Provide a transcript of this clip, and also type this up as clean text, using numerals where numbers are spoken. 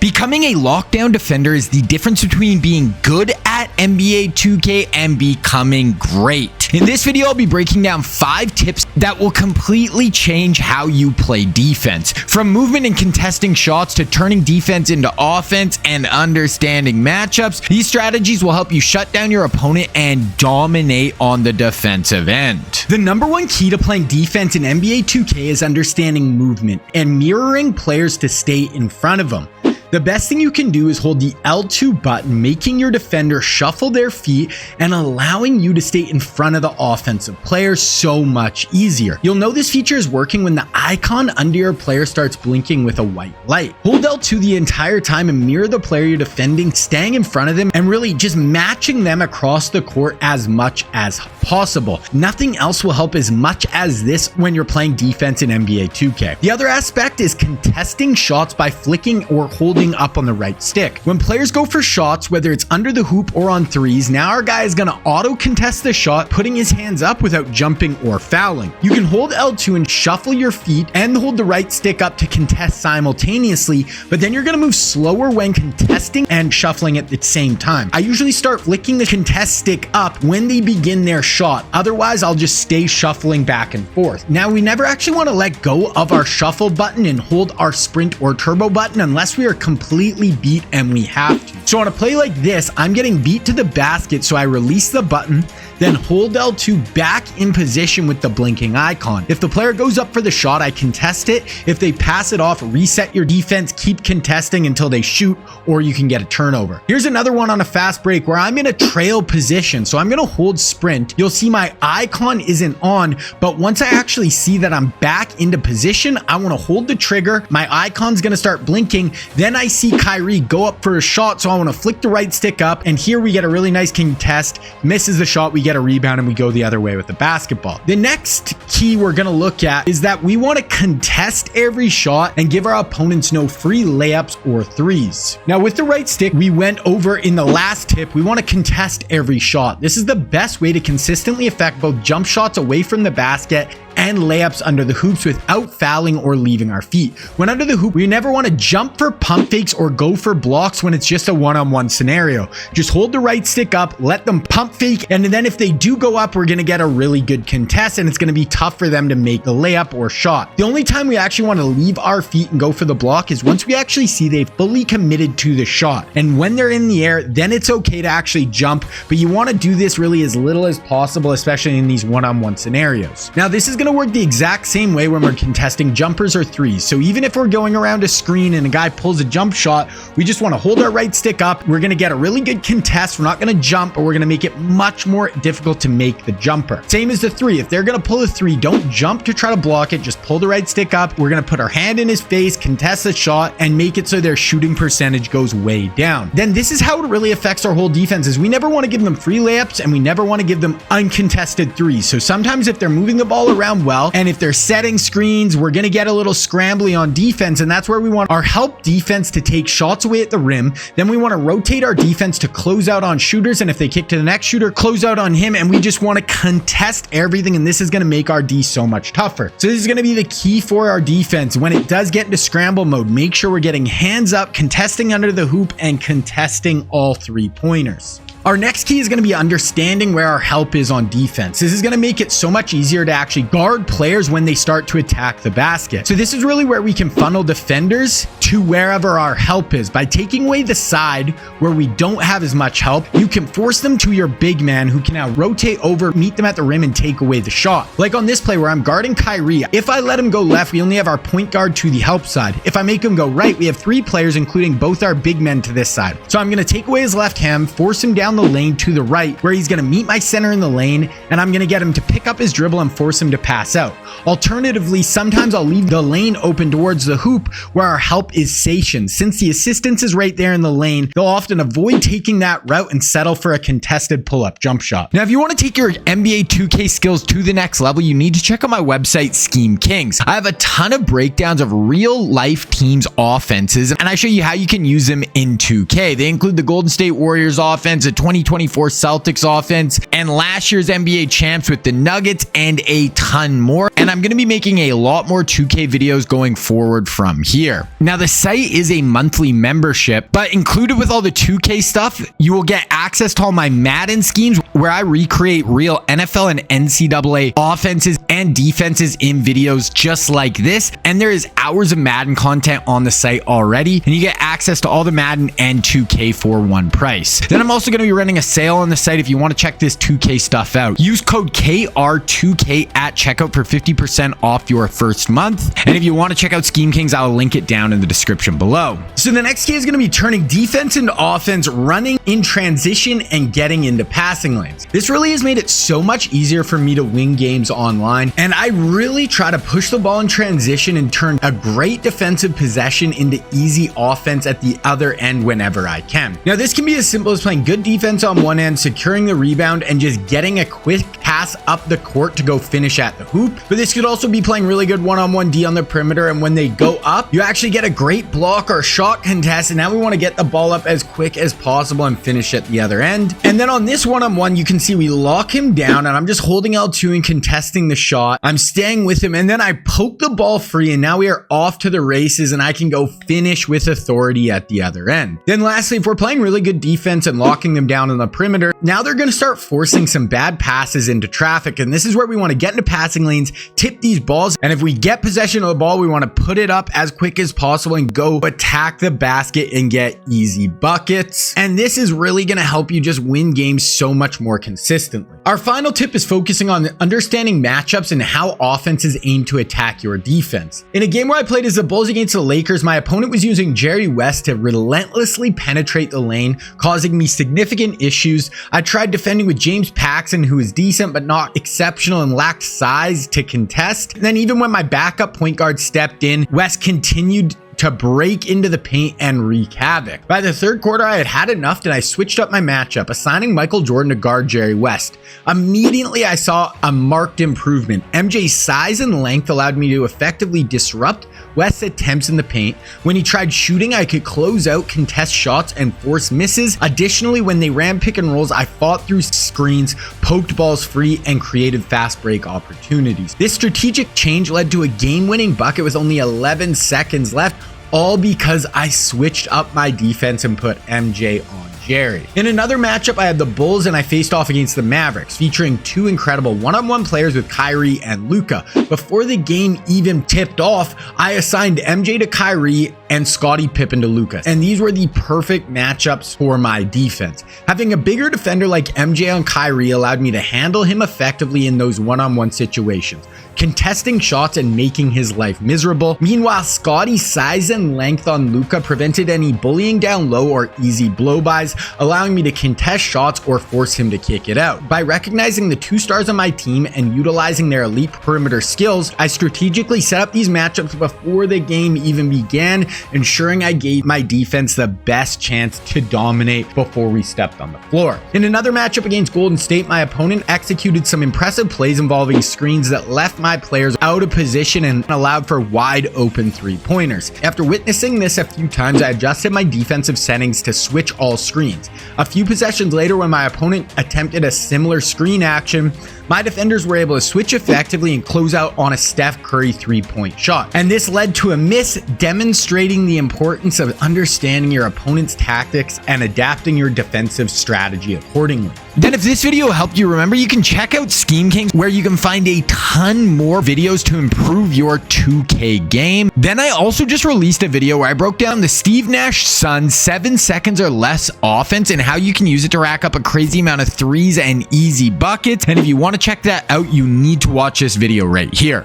Becoming a lockdown defender is the difference between being good at NBA 2K and becoming great. In this video, I'll be breaking down 5 tips that will completely change how you play defense. From movement and contesting shots to turning defense into offense and understanding matchups, these strategies will help you shut down your opponent and dominate on the defensive end. The number one key to playing defense in NBA 2K is understanding movement and mirroring players to stay in front of them. The best thing you can do is hold the L2 button, making your defender shuffle their feet and allowing you to stay in front of the offensive player so much easier. You'll know this feature is working when the icon under your player starts blinking with a white light. Hold L2 the entire time and mirror the player you're defending, staying in front of them and really just matching them across the court as much as possible. Nothing else will help as much as this when you're playing defense in NBA 2K. The other aspect is contesting shots by flicking or holding up on the right stick. When players go for shots, whether it's under the hoop or on threes, now our guy is going to auto contest the shot, putting his hands up without jumping or fouling. You can hold L2 and shuffle your feet and hold the right stick up to contest simultaneously, but then you're going to move slower when contesting and shuffling at the same time. I usually start flicking the contest stick up when they begin their shot. Otherwise, I'll just stay shuffling back and forth. Now, we never actually want to let go of our shuffle button and hold our sprint or turbo button unless we are completely beat and we have to. So on a play like this, I'm getting beat to the basket, so I release the button, then hold L2 back in position with the blinking icon. If the player goes up for the shot, I contest it. If they pass it off, reset your defense, keep contesting until they shoot, or you can get a turnover. Here's another one on a fast break where I'm in a trail position, so I'm gonna hold sprint. You'll see my icon isn't on, but once I actually see that I'm back into position, I wanna hold the trigger, my icon's gonna start blinking, then I see Kyrie go up for a shot, so I wanna flick the right stick up, and here we get a really nice contest, misses the shot, we get a rebound and we go the other way with the basketball. The next key we're going to look at is that we want to contest every shot and give our opponents no free layups or threes. Now with the right stick, we went over in the last tip, we want to contest every shot. This is the best way to consistently affect both jump shots away from the basket and layups under the hoops without fouling or leaving our feet. When under the hoop, we never want to jump for pump fakes or go for blocks when it's just a one-on-one scenario. Just hold the right stick up, let them pump fake, and then if they do go up, we're going to get a really good contest and it's going to be tough for them to make the layup or shot. The only time we actually want to leave our feet and go for the block is once we actually see they've fully committed to the shot. And when they're in the air, then it's okay to actually jump, but you want to do this really as little as possible, especially in these one-on-one scenarios. Now, this is going to work the exact same way when we're contesting jumpers or threes. So even if we're going around a screen and a guy pulls a jump shot, we just want to hold our right stick up. We're going to get a really good contest. We're not going to jump, but we're going to make it much more difficult to make the jumper. Same as the three. If they're going to pull a three, don't jump to try to block it. Just pull the right stick up. We're going to put our hand in his face, contest the shot, and make it so their shooting percentage goes way down. Then this is how it really affects our whole defense is we never want to give them free layups and we never want to give them uncontested threes. So sometimes if they're moving the ball around well, and if they're setting screens, we're going to get a little scrambly on defense, and that's where we want our help defense to take shots away at the rim. Then we want to rotate our defense to close out on shooters, and if they kick to the next shooter, close out on him, and we just want to contest everything, and this is going to make our D so much tougher. So this is going to be the key for our defense. When it does get into scramble mode, make sure we're getting hands up, contesting under the hoop, and contesting all 3-pointers. Our next key is going to be understanding where our help is on defense. This is going to make it so much easier to actually guard players when they start to attack the basket. So this is really where we can funnel defenders to wherever our help is. By taking away the side where we don't have as much help, you can force them to your big man who can now rotate over, meet them at the rim, and take away the shot. Like on this play where I'm guarding Kyrie, if I let him go left, we only have our point guard to the help side. If I make him go right, we have 3 players, including both our big men to this side. So I'm going to take away his left hand, force him down the lane to the right where he's going to meet my center in the lane, and I'm going to get him to pick up his dribble and force him to pass out. Alternatively, sometimes I'll leave the lane open towards the hoop where our help is stationed. Since the assistance is right there in the lane, they'll often avoid taking that route and settle for a contested pull-up jump shot. Now, if you want to take your NBA 2K skills to the next level, you need to check out my website, Scheme Kings. I have a ton of breakdowns of real-life teams' offenses, and I show you how you can use them in 2K. They include the Golden State Warriors offense, a 2024 Celtics offense, and last year's NBA champs with the Nuggets, and a ton more. And I'm going to be making a lot more 2K videos going forward from here. Now, the site is a monthly membership, but included with all the 2K stuff, you will get access to all my Madden schemes where I recreate real NFL and NCAA offenses and defenses in videos just like this. And there is hours of Madden content on the site already, and you get access to all the Madden and 2K for one price. Then I'm also going to be running a sale on the site if you want to check this 2K stuff out. Use code KR2K at checkout for 50% off your first month. And if you want to check out Scheme Kings, I'll link it down in the description below. So the next key is going to be turning defense into offense, running in transition, and getting into passing lanes. This really has made it so much easier for me to win games online, and I really try to push the ball in transition and turn a great defensive possession into easy offense at the other end whenever I can. Now, this can be as simple as playing good defense on one end, securing the rebound, and just getting a quick pass up the court to go finish at the hoop. But this could also be playing really good one-on-one D on the perimeter, and when they go up, you actually get a great block or shot contest, and now we want to get the ball up as quick as possible and finish at the other end. And then on this one-on-one, you can see we lock him down, and I'm just holding L2 and contesting the shot. I'm staying with him, and then I poke the ball free, and now we are off to the races, and I can go finish with authority at the other end. Then lastly, if we're playing really good defense and locking them down on the perimeter, now they're going to start forcing some bad passes into traffic, and this is where we want to get into passing lanes, tip these balls, and if we get possession of the ball, we want to put it up as quick as possible and go attack the basket and get easy buckets. And this is really going to help you just win games so much more consistently. Our final tip is focusing on understanding matchups and how offenses aim to attack your defense. In a game where I played as the Bulls against the Lakers, my opponent was using Jerry West to relentlessly penetrate the lane, causing me significant issues. I tried defending with James Paxson, who is decent but not exceptional and lacked size to contest. And then even when my backup point guard stepped in, West continued to break into the paint and wreak havoc. By the third quarter, I had had enough and I switched up my matchup, assigning Michael Jordan to guard Jerry West. Immediately, I saw a marked improvement. MJ's size and length allowed me to effectively disrupt West's attempts in the paint. When he tried shooting, I could close out, contest shots, and force misses. Additionally, when they ran pick and rolls, I fought through screens, poked balls free, and created fast break opportunities. This strategic change led to a game-winning bucket with only 11 seconds left, all because I switched up my defense and put MJ on Jerry. In another matchup, I had the Bulls and I faced off against the Mavericks, featuring two incredible one-on-one players with Kyrie and Luka. Before the game even tipped off, I assigned MJ to Kyrie and Scottie Pippen to Luka, and these were the perfect matchups for my defense. Having a bigger defender like MJ on Kyrie allowed me to handle him effectively in those one-on-one situations, contesting shots and making his life miserable. Meanwhile, Scottie's size and length on Luka prevented any bullying down low or easy blow-bys, allowing me to contest shots or force him to kick it out. By recognizing the two stars on my team and utilizing their elite perimeter skills, I strategically set up these matchups before the game even began, ensuring I gave my defense the best chance to dominate before we stepped on the floor. In another matchup against Golden State, my opponent executed some impressive plays involving screens that left my players out of position and allowed for wide open three-pointers. After witnessing this a few times, I adjusted my defensive settings to switch all screens. A few possessions later, when my opponent attempted a similar screen action, my defenders were able to switch effectively and close out on a Steph Curry three-point shot. And this led to a miss, demonstrating the importance of understanding your opponent's tactics and adapting your defensive strategy accordingly. Then if this video helped you, remember you can check out Scheme Kings, where you can find a ton more videos to improve your 2K game. Then I also just released a video where I broke down the Steve Nash Suns 7 seconds or less offense and how you can use it to rack up a crazy amount of threes and easy buckets. And if you want to check that out, you need to watch this video right here.